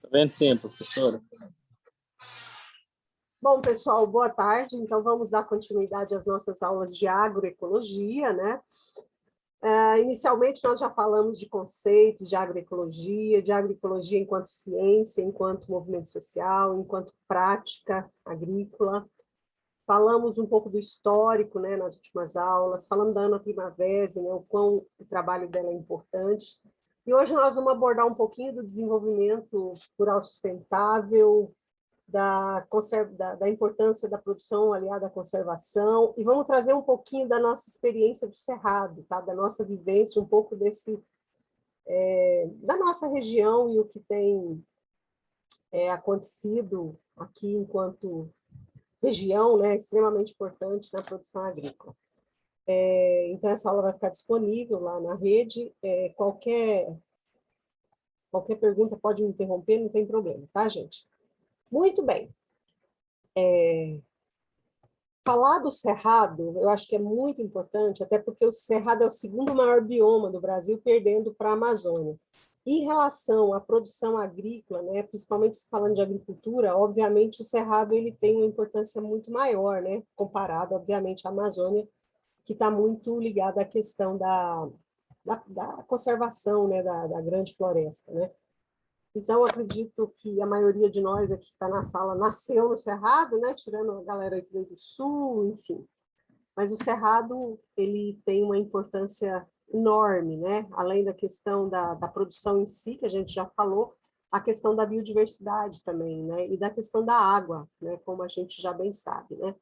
Tá vendo sim, professora? Bom, pessoal, boa tarde. Então, vamos dar continuidade às nossas aulas de agroecologia, né? Inicialmente, nós já falamos de conceitos de agroecologia enquanto ciência, enquanto movimento social, enquanto prática agrícola. Falamos um pouco do histórico, né, nas últimas aulas, falamos da Ana Primavera, né, o quão o trabalho dela é importante. E hoje nós vamos abordar um pouquinho do desenvolvimento rural sustentável, da importância da produção aliada à conservação, e vamos trazer um pouquinho da nossa experiência do Cerrado, tá? Da nossa vivência, um pouco da nossa região e o que tem acontecido aqui enquanto região, né, extremamente importante na produção agrícola. Então, essa aula vai ficar disponível lá na rede. Qualquer pergunta pode me interromper, não tem problema, tá, gente? Muito bem. Falar do Cerrado, eu acho que é muito importante, até porque o Cerrado é o segundo maior bioma do Brasil, perdendo para a Amazônia. Em relação à produção agrícola, né, principalmente se falando de agricultura, obviamente o Cerrado ele tem uma importância muito maior, né, comparado, obviamente, à Amazônia, que está muito ligada à questão da conservação, né, da grande floresta, né. Então, acredito que a maioria de nós aqui que está na sala nasceu no Cerrado, né? Tirando a galera aqui do Sul, enfim. Mas o Cerrado, ele tem uma importância enorme, né? Além da questão da produção em si, que a gente já falou, a questão da biodiversidade também, né? E da questão da água, né? Como a gente já bem sabe, né?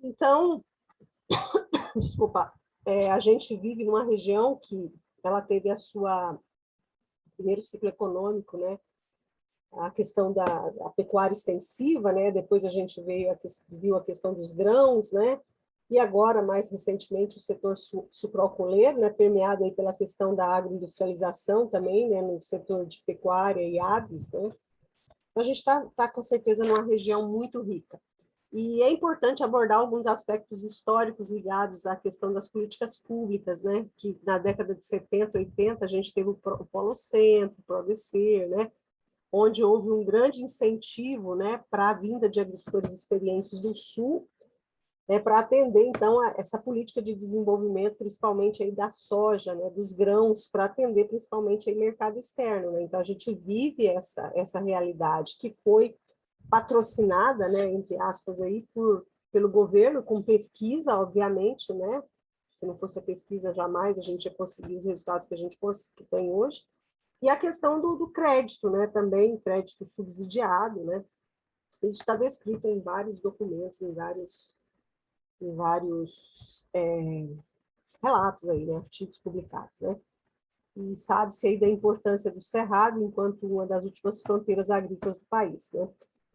Então, desculpa, a gente vive numa região que ela teve a sua primeiro ciclo econômico, né? A questão da pecuária extensiva, né? Depois a gente viu a questão dos grãos, né? E agora, mais recentemente, o setor sucroalcooleiro, né? Permeado aí pela questão da agroindustrialização também, né? No setor de pecuária e aves, né? Então, a gente está com certeza numa região muito rica. E é importante abordar alguns aspectos históricos ligados à questão das políticas públicas, né? Que na década de 70, 80, a gente teve o Polo Centro, o PRODECER, né? Onde houve um grande incentivo, né, para a vinda de agricultores experientes do Sul, né, para atender, então, essa política de desenvolvimento, principalmente aí da soja, né, dos grãos, para atender principalmente aí mercado externo, né? Então, a gente vive essa realidade que foi patrocinada, né, entre aspas, aí, pelo governo, com pesquisa, obviamente, né? Se não fosse a pesquisa, jamais a gente ia conseguir os resultados que a gente tem hoje. E a questão do crédito, né, também, crédito subsidiado, né, isso está descrito em vários documentos, em vários relatos aí, né, artigos publicados, né, e sabe-se aí da importância do Cerrado enquanto uma das últimas fronteiras agrícolas do país, né.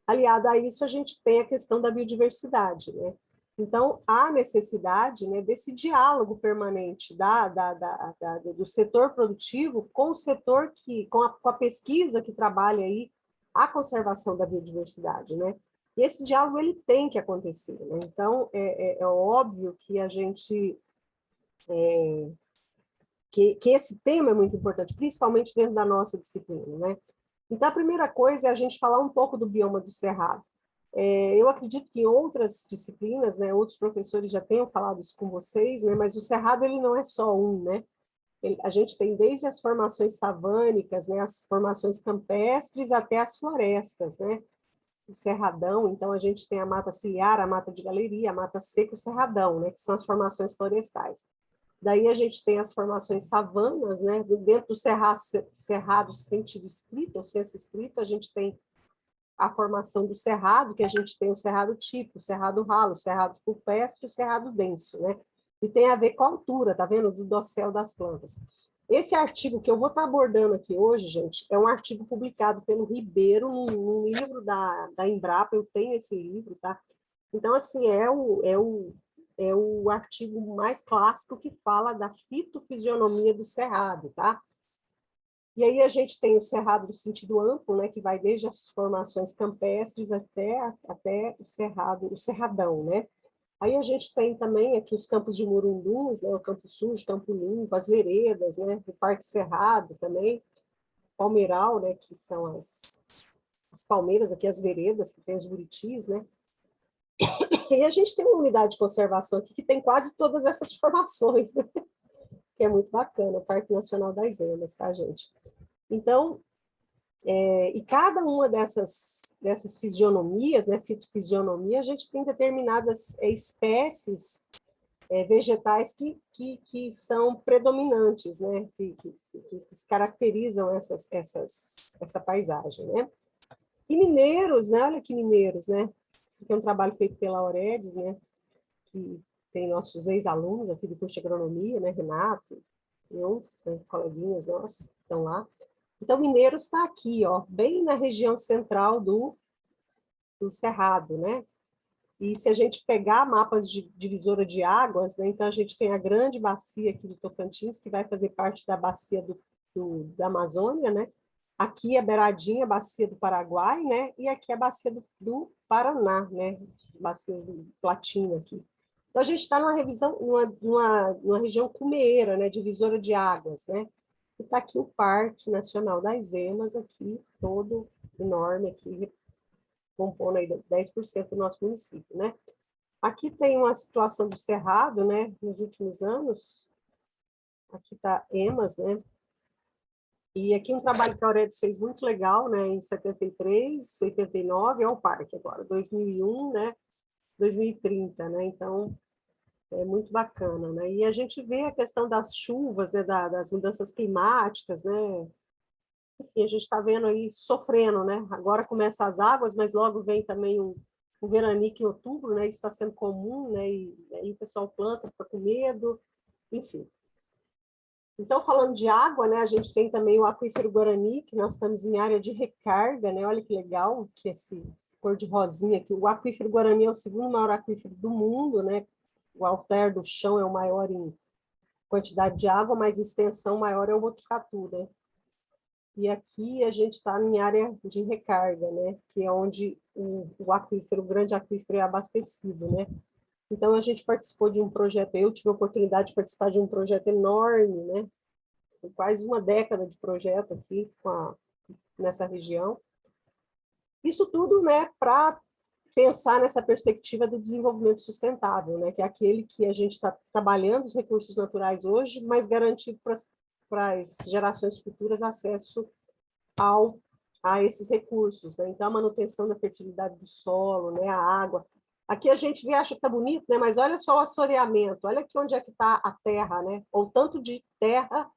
Aliado a isso, a gente tem a questão da biodiversidade, né. Então, há necessidade, né, desse diálogo permanente do setor produtivo com o setor com a pesquisa que trabalha aí a conservação da biodiversidade, né? E esse diálogo ele tem que acontecer, né? Então, é óbvio que a gente que esse tema é muito importante, principalmente dentro da nossa disciplina, né? Então, a primeira coisa é a gente falar um pouco do bioma do Cerrado. Eu acredito que em outras disciplinas, né, outros professores já tenham falado isso com vocês, né, mas o Cerrado ele não é só um, né? A gente tem desde as formações savânicas, né, as formações campestres até as florestas, né? O Cerradão, então a gente tem a mata ciliar, a mata de galeria, a mata seca, o Cerradão, né, que são as formações florestais. Daí a gente tem as formações savanas, né? Dentro do cerrado sentido estrito, ou senso estrito, a gente tem a formação do cerrado, que a gente tem o cerrado tipo, o cerrado ralo, o cerrado rupestre e o cerrado denso, né? E tem a ver com a altura, tá vendo? Do dossel das plantas. Esse artigo que eu vou estar abordando aqui hoje, gente, é um artigo publicado pelo Ribeiro num livro da Embrapa, eu tenho esse livro, tá? Então, assim, é o artigo mais clássico que fala da fitofisionomia do cerrado, tá? E aí a gente tem o cerrado no sentido amplo, né, que vai desde as formações campestres até o cerradão, né? Aí a gente tem também aqui os campos de Morunduns, né, o Campo Sujo, Campo Limpo, as veredas, né, o Parque Cerrado também. palmeiral, né, que são as palmeiras, aqui as veredas, que tem os buritis, né? E a gente tem uma unidade de conservação aqui que tem quase todas essas formações, né? Que é muito bacana, o Parque Nacional das Emas, tá, gente? Então, e cada uma dessas fisionomias, né, fitofisionomia, a gente tem determinadas espécies vegetais que são predominantes, né, que se caracterizam essa paisagem, né? E mineiros, né, olha que mineiros, né? Esse aqui é um trabalho feito pela Auredes, né, que tem nossos ex-alunos aqui do curso de agronomia, né, Renato e outros, né, coleguinhas nossos que estão lá. Então, Mineiros está aqui, ó, bem na região central do Cerrado, né? E se a gente pegar mapas de divisora de águas, né, então a gente tem a grande bacia aqui do Tocantins, que vai fazer parte da bacia da Amazônia, né? Aqui é Beiradinha, bacia do Paraguai, né? E aqui é a bacia do Paraná, né? Bacias do Platina aqui. Então, a gente está numa região cumeira, né? Divisora de águas, né? E está aqui o Parque Nacional das Emas, aqui, todo enorme, aqui, compondo aí 10% do nosso município, né? Aqui tem uma situação do Cerrado, né? Nos últimos anos, aqui está Emas, né? E aqui um trabalho que a Auredes fez muito legal, né? Em 73, 89, é o parque agora, 2001, né? 2030, né? Então, é muito bacana, né? E a gente vê a questão das chuvas, né? Das mudanças climáticas, né? Enfim, a gente está vendo aí sofrendo, né? Agora começam as águas, mas logo vem também um veranico em outubro, né? Isso está sendo comum, né? E aí o pessoal planta, fica com medo, enfim. Então, falando de água, né? A gente tem também o aquífero Guarani, que nós estamos em área de recarga, né? Olha que legal, que esse cor de rosinha aqui. O aquífero Guarani é o segundo maior aquífero do mundo, né? O alter do chão é o maior em quantidade de água, mas extensão maior é o Botucatu, né? E aqui a gente está em área de recarga, né? Que é onde o aquífero, o grande aquífero é abastecido, né? Então a gente participou de um projeto, eu tive a oportunidade de participar de um projeto enorme, né? Quase uma década de projeto aqui nessa região. Isso tudo, né, para pensar nessa perspectiva do desenvolvimento sustentável, né, que é aquele que a gente está trabalhando os recursos naturais hoje, mas garantindo para as gerações futuras acesso a esses recursos, né? Então, a manutenção da fertilidade do solo, né, a água. Aqui a gente acha que está bonito, né, mas olha só o assoreamento, olha aqui onde é que está a terra, né, ou tanto de terra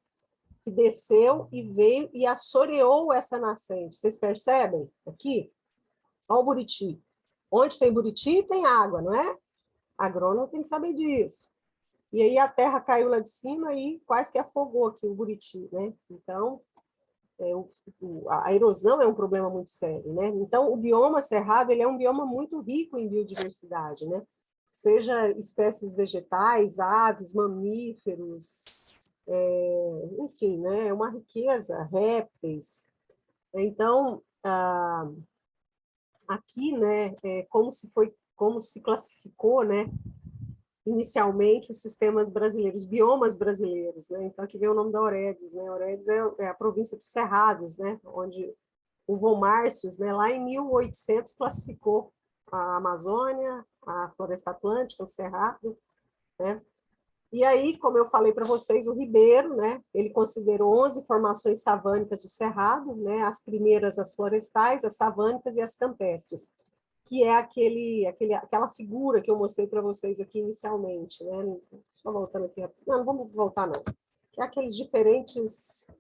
que desceu e veio e assoreou essa nascente. Vocês percebem aqui? Olha o Buriti. Onde tem Buriti, tem água, não é? Agrônomo tem que saber disso. E aí a terra caiu lá de cima e quase que afogou aqui o Buriti, né? Então, a erosão é um problema muito sério, né? Então, o bioma cerrado, ele é um bioma muito rico em biodiversidade, né? Seja espécies vegetais, aves, mamíferos, enfim, né? É uma riqueza, répteis. Então, aqui, né, como se classificou, né, inicialmente os sistemas brasileiros, biomas brasileiros, né? Então aqui vem o nome da Auredes, né? Auredes é a província dos Cerrados, né? Onde o von Marcius, né, lá em 1800 classificou a Amazônia, a Floresta Atlântica, o Cerrado, né? E aí, como eu falei para vocês, o Ribeiro, né, ele considerou 11 formações savânicas do Cerrado, né, as primeiras as florestais, as savânicas e as campestres, que é aquela figura que eu mostrei para vocês aqui inicialmente, né? Só voltando aqui. Não vamos voltar, não. Que é aqueles diferentes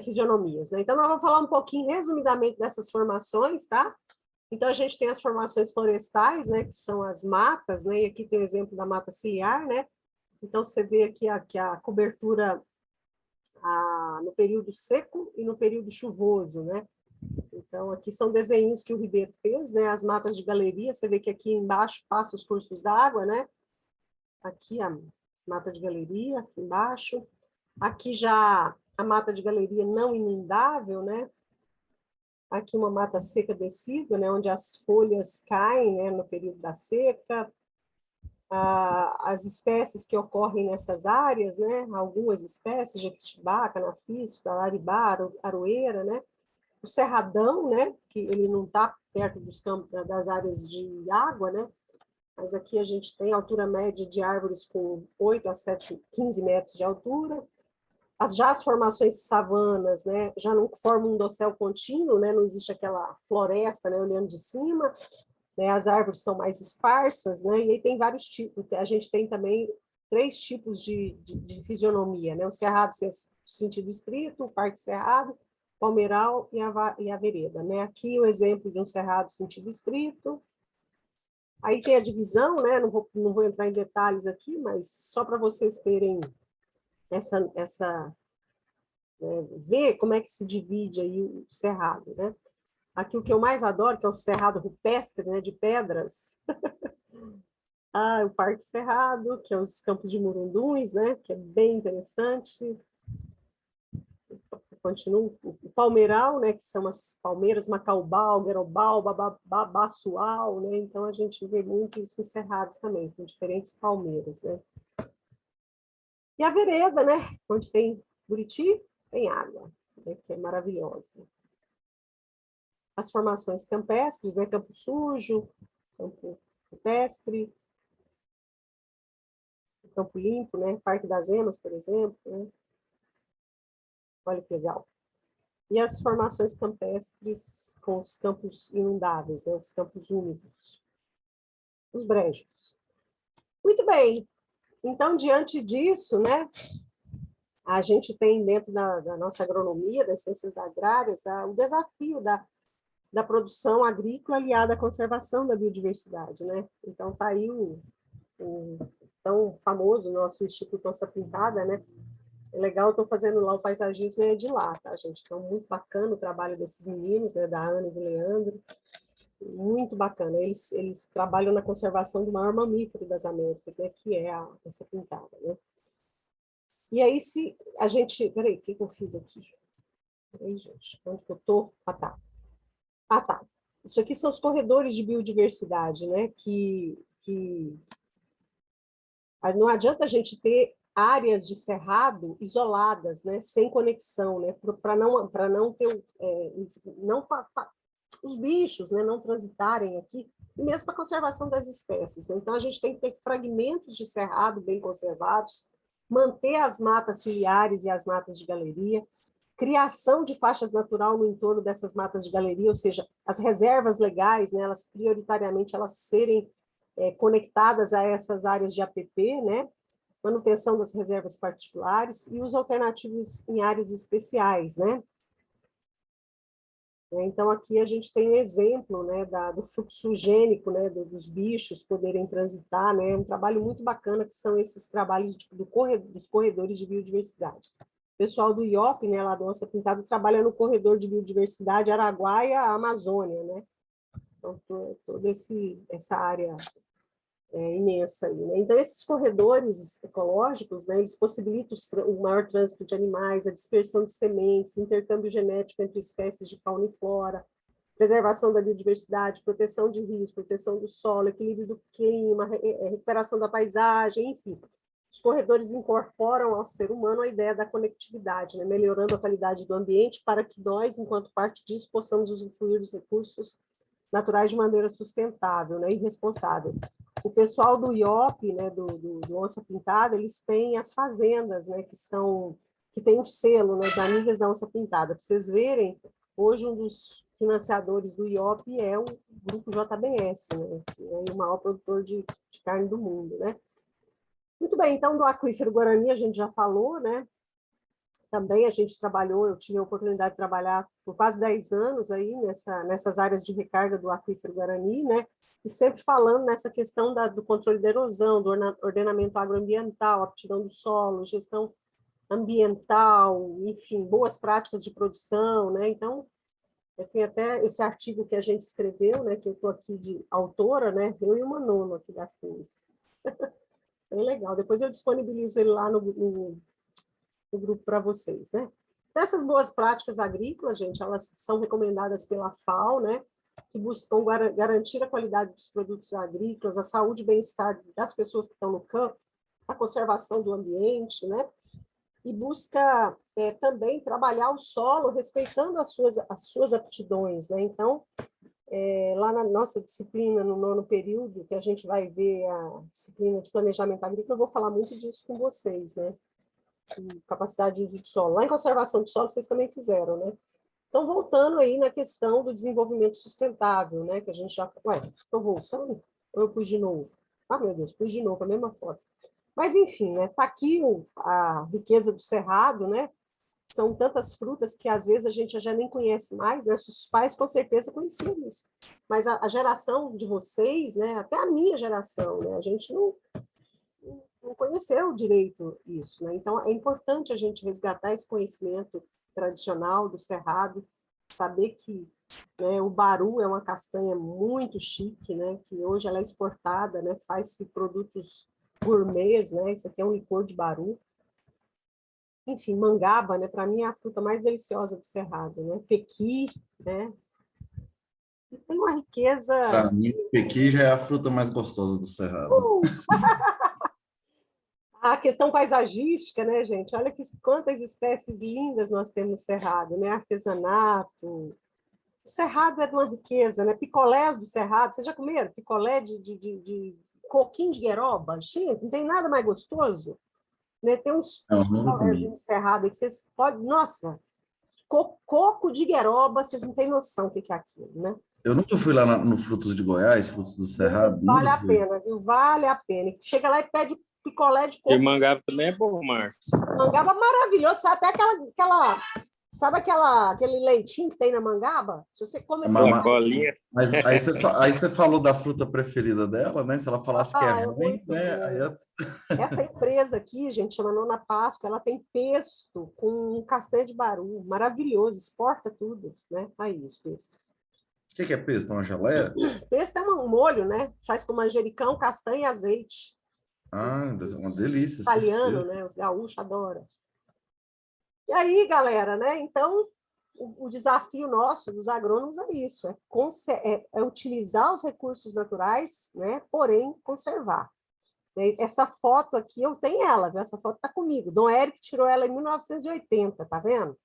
fisionomias, né? Então, nós vamos falar um pouquinho, resumidamente, dessas formações, tá? Então, a gente tem as formações florestais, né? Que são as matas, né? E aqui tem o exemplo da mata ciliar, né? Então, você vê aqui a cobertura no período seco e no período chuvoso, né? Então, aqui são desenhos que o Ribeiro fez, né? As matas de galeria, você vê que aqui embaixo passa os cursos d'água, né? Aqui a mata de galeria, aqui embaixo. Aqui já a mata de galeria não inundável, né? Aqui uma mata seca descida, né? Onde as folhas caem, né? No período da seca. as espécies que ocorrem nessas áreas, né? Algumas espécies, jequitibá, canafiço, araribá, aroeira, né? O cerradão, né? Que ele não está perto dos campos, das áreas de água, né? Mas aqui a gente tem altura média de árvores com 8 a 7, 15 metros de altura. Já as formações savanas, né, já não formam um dossel contínuo, né, não existe aquela floresta, né, olhando de cima, né, as árvores são mais esparsas, né, e aí tem vários tipos, a gente tem também 3 tipos de fisionomia, né, o cerrado sentido estrito, o parque cerrado, palmeiral e a vereda, né, aqui o exemplo de um cerrado sentido estrito. Aí tem a divisão, né, não vou entrar em detalhes aqui, mas só para vocês terem ver como é que se divide aí o cerrado, né? Aqui o que eu mais adoro, que é o cerrado rupestre, né, de pedras. O Parque Cerrado, que é os Campos de Murunduns, né, que é bem interessante. Continua o Palmeiral, né, que são as palmeiras, Macaubal, Guerobal, Babaçual, né? Então a gente vê muito isso no cerrado também, com diferentes palmeiras, né? E a vereda, né, onde tem Buriti, tem água, né, que é maravilhosa. As formações campestres, né, Campo Sujo, Campo Rupestre, Campo Limpo, né, Parque das Emas, por exemplo, né? Olha que legal. E as formações campestres com os campos inundáveis, né, os campos úmidos, os brejos. Muito bem. Então, diante disso, né, a gente tem dentro da nossa agronomia, das ciências agrárias, o desafio da produção agrícola aliada à conservação da biodiversidade, né? Então, está aí o tão famoso nosso Instituto Onça Pintada, né? É legal, estou fazendo lá o paisagismo é de lá, tá, gente? Então, muito bacana o trabalho desses meninos, né? Da Ana e do Leandro. Muito bacana. Eles trabalham na conservação do maior mamífero das Américas, né? Que é a onça pintada, né? E aí, se a gente... Peraí, o que eu fiz aqui? Peraí, gente, onde que eu estou? Tá. Tá. Isso aqui são os corredores de biodiversidade, né? Que não adianta a gente ter áreas de cerrado isoladas, né? Sem conexão, né? Para não ter os bichos, né? Não transitarem aqui, e mesmo para a conservação das espécies, né? Então a gente tem que ter fragmentos de cerrado bem conservados, manter as matas ciliares e as matas de galeria, criação de faixas natural no entorno dessas matas de galeria, ou seja, as reservas legais, né, elas prioritariamente elas serem conectadas a essas áreas de APP, né, manutenção das reservas particulares e os alternativos em áreas especiais, né. Então, aqui a gente tem um exemplo, né, do fluxo gênico, né, dos bichos poderem transitar, né, um trabalho muito bacana que são esses trabalhos dos corredores de biodiversidade. O pessoal do IOP, né, lá do Onça Pintada, trabalha no corredor de biodiversidade Araguaia-Amazônia, né? Então, toda essa área imensa aí, né? Então, esses corredores ecológicos, né, eles possibilitam o maior trânsito de animais, a dispersão de sementes, intercâmbio genético entre espécies de fauna e flora, preservação da biodiversidade, proteção de rios, proteção do solo, equilíbrio do clima, recuperação da paisagem, enfim. Os corredores incorporam ao ser humano a ideia da conectividade, né, melhorando a qualidade do ambiente para que nós, enquanto parte disso, possamos usufruir dos recursos naturais de maneira sustentável, né, e responsável. O pessoal do IOP, né, do Onça Pintada, eles têm as fazendas, né, que tem um selo, né, de Amigas da Onça Pintada. Para vocês verem, hoje um dos financiadores do IOP é o grupo JBS, né, que é o maior produtor de carne do mundo, né. Muito bem, então do aquífero Guarani a gente já falou, né? Também a gente trabalhou, eu tive a oportunidade de trabalhar por quase 10 anos aí nessas áreas de recarga do aquífero Guarani, né? E sempre falando nessa questão do controle da erosão, do ordenamento agroambiental, aptidão do solo, gestão ambiental, enfim, boas práticas de produção, né? Então, tem até esse artigo que a gente escreveu, né? Que eu estou aqui de autora, né? Eu e o Manolo aqui da FINS. Bem legal. Depois eu disponibilizo ele lá no grupo para vocês, né? Então, essas boas práticas agrícolas, gente, elas são recomendadas pela FAO, né? que buscam garantir a qualidade dos produtos agrícolas, a saúde e bem-estar das pessoas que estão no campo, a conservação do ambiente, né? E busca também trabalhar o solo respeitando as suas aptidões, né? Então, lá na nossa disciplina, no 9º período, que a gente vai ver a disciplina de planejamento agrícola, eu vou falar muito disso com vocês, né? Capacidade de uso do solo. Lá em conservação do solo, vocês também fizeram, né? Então, voltando aí na questão do desenvolvimento sustentável, né? Que a gente já... Ué, estou voltando? Ou eu pus de novo? Ah, meu Deus, pus de novo, a mesma foto. Mas, enfim, né? Tá aqui a riqueza do cerrado, né? São tantas frutas que, às vezes, a gente já nem conhece mais, né? Os pais, com certeza, conheciam isso. Mas a geração de vocês, né? Até a minha geração, né? A gente não conheceu direito isso, né? Então, é importante a gente resgatar esse conhecimento tradicional do cerrado, saber que, né, o baru é uma castanha muito chique, né? Que hoje ela é exportada, né? Faz-se produtos gourmets, né? Isso aqui é um licor de baru. Enfim, mangaba, né? Para mim é a fruta mais deliciosa do cerrado, né? Pequi, né? E tem uma riqueza. Para mim, pequi já é a fruta mais gostosa do cerrado. A questão paisagística, né, gente? Olha quantas espécies lindas nós temos no cerrado, né? Artesanato. O cerrado é de uma riqueza, né? Picolés do cerrado. Vocês já comeram picolé de coquinho de gueroba? Gente, não tem nada mais gostoso. Né? Tem uns picolés no cerrado que vocês podem... Nossa, coco de gueroba, vocês não têm noção o que é aquilo, né? Eu nunca fui lá no Frutos de Goiás, Frutos do Cerrado. Vale a pena, viu? Vale a pena. Chega lá e pede picolé de coco. E mangaba também é bom, Marcos. Mangaba maravilhoso. Até sabe aquele leitinho que tem na mangaba? Se você começar a colinha. Mas aí você falou da fruta preferida dela, né? Se ela falasse que é ruim, né? Essa empresa aqui, gente, chama Nona Páscoa, ela tem pesto com castanha de baru, maravilhoso, exporta tudo, né? Aí, os pestos. O que é pesto? Uma geleia? Pesto é um molho, né? Faz com manjericão, castanha e azeite. Ah, uma delícia. Italiano, né? Os gaúchos adoram. E aí, galera, né? Então, o desafio nosso dos agrônomos é isso, é utilizar os recursos naturais, né? Porém, conservar. Essa foto aqui, eu tenho ela, viu? Essa foto está comigo. Dom Érico tirou ela em 1980, tá vendo?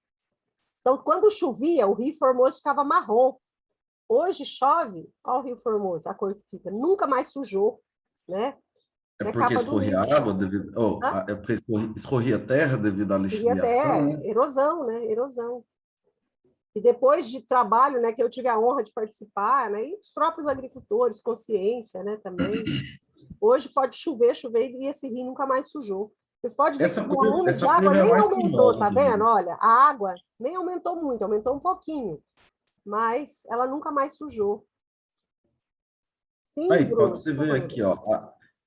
Então, quando chovia, o Rio Formoso ficava marrom. Hoje chove, olha o Rio Formoso, a cor que fica, nunca mais sujou, né? É porque escorria água devido... é porque escorria terra devido à lixação, né? Erosão, né? Erosão. E depois de trabalho, né, que eu tive a honra de participar, né, e os próprios agricultores, consciência, né, também. Hoje pode chover e esse rio nunca mais sujou. Vocês podem ver que o volume de água nem aumentou, tá vendo? Olha, a água nem aumentou muito, aumentou um pouquinho, mas ela nunca mais sujou. Sim, aí, Bruno, pode você ver aqui, ó.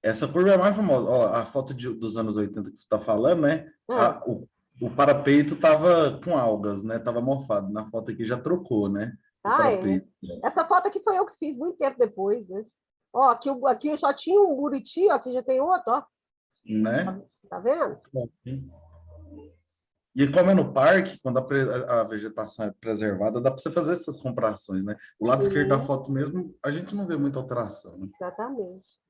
Essa curva é mais famosa. Ó, a foto dos anos 80 que você está falando, né? O parapeito estava com algas, né? Estava morfado. Na foto aqui já trocou, né? Essa foto aqui foi eu que fiz muito tempo depois, né? Ó, aqui só tinha um buriti, ó, aqui já tem outro, ó. Né? Tá vendo? E como é no parque, quando a vegetação é preservada, dá para você fazer essas comparações, né? O lado esquerdo da foto mesmo, a gente não vê muita alteração. Né? Exatamente.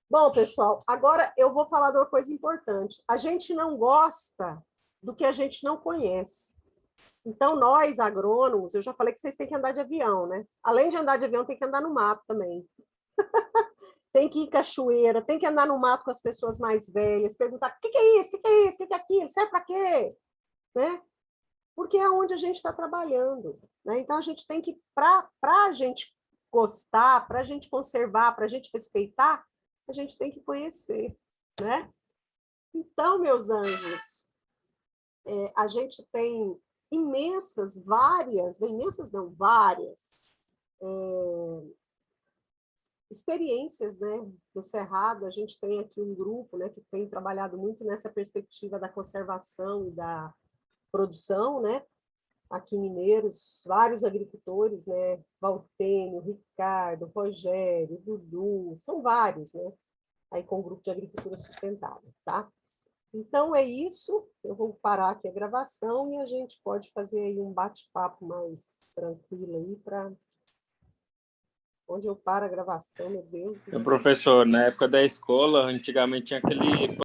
Bom, pessoal, agora eu vou falar de uma coisa importante. A gente não gosta do que a gente não conhece. Então, nós, agrônomos, eu já falei que vocês têm que andar de avião, né? Além de andar de avião, tem que andar no mato também. Tem que ir em cachoeira, tem que andar no mato com as pessoas mais velhas, perguntar o que é isso, o que é isso, o que é aquilo, serve para quê? Né? Porque é onde a gente está trabalhando. Né? Então, a gente tem que, para a gente gostar, para a gente conservar, para a gente respeitar, a gente tem que conhecer. Né? Então, meus anjos, a gente tem várias experiências, né, no Cerrado. A gente tem aqui um grupo, né, que tem trabalhado muito nessa perspectiva da conservação e da produção, né, aqui em Mineiros, vários agricultores, né, Valtênio, Ricardo, Rogério, Dudu, são vários, né, aí com o grupo de agricultura sustentável, tá? Então, é isso. Eu vou parar aqui a gravação e a gente pode fazer aí um bate-papo mais tranquilo aí para Onde eu paro a gravação, meu Deus. Meu professor, na época da escola, antigamente tinha aquele